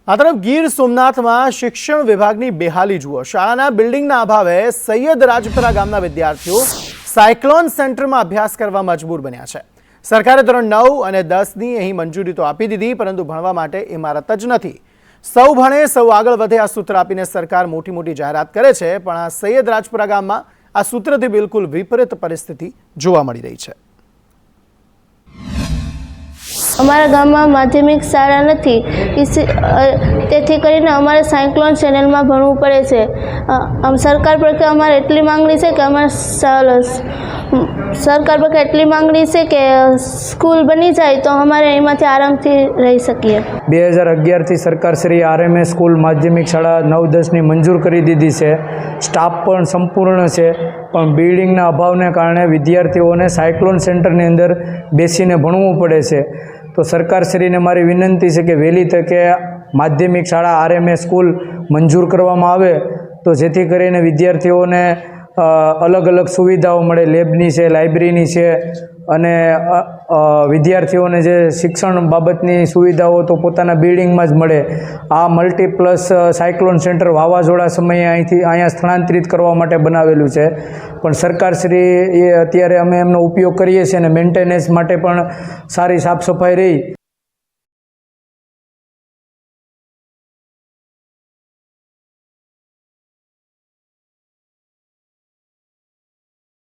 આ તરફ ગીર સોમનાથમાં શિક્ષણ વિભાગની બેહાલી જુઓ। શાળાના બિલ્ડિંગના અભાવે સૈયદ રાજપરા ગામના વિદ્યાર્થીઓ સાયક્લોન સેન્ટરમાં અભ્યાસ કરવા મજબૂર બન્યા છે। સરકારે ધોરણ 9 અને 10ની અહીં મંજૂરી તો આપી દીધી, પરંતુ ભણવા માટે ઇમારત જ નથી। સૌ ભણે સૌ આગળ વધે આ સૂત્ર આપીને સરકાર મોટી મોટી જાહેરાત કરે છે, પણ આ સૈયદ રાજપરા ગામમાં આ સૂત્રથી બિલકુલ વિપરીત પરિસ્થિતિ જોવા મળી રહી છે। અમારા ગામમાં માધ્યમિક શાળા નથી, તેથી કરીને અમારે સાયક્લોન ચેનલમાં ભણવું પડે છે। સરકાર પ્રત્યે અમારે એટલી માંગણી છે કે સરકાર પ્રત્યે એટલી માંગણી છે કે સ્કૂલ બની જાય તો અમારે એમાંથી આરામથી રહી શકીએ। 2011થી સરકારશ્રી આરએમએસ સ્કૂલ માધ્યમિક શાળા 9-10ની મંજૂર કરી દીધી છે। સ્ટાફ પણ સંપૂર્ણ છે, પણ બિલ્ડિંગના અભાવને કારણે વિદ્યાર્થીઓને સાયક્લોન સેન્ટરની અંદર બેસીને ભણવું પડે છે। તો સરકારશ્રીને મારી વિનંતી છે કે વહેલી તકે માધ્યમિક શાળા આરએમએસ સ્કૂલ મંજૂર કરવામાં આવે, તો જેથી કરીને વિદ્યાર્થીઓને અલગ અલગ સુવિધાઓ મળે। લેબની છે, લાઇબ્રેરીની છે, અને વિદ્યાર્થીઓને જે શિક્ષણ બાબતની સુવિધાઓ તો પોતાના બિલ્ડિંગમાં જ મળે। આ મલ્ટીપ્લસ સાયક્લોન સેન્ટર વાવાઝોડા સમયે અહીંયા સ્થળાંતરિત કરવા માટે બનાવેલું છે, પણ સરકારશ્રી એ અત્યારે અમે એમનો ઉપયોગ કરીએ છીએ અને મેન્ટેનન્સ માટે પણ સારી સાફ સફાઈ રહી।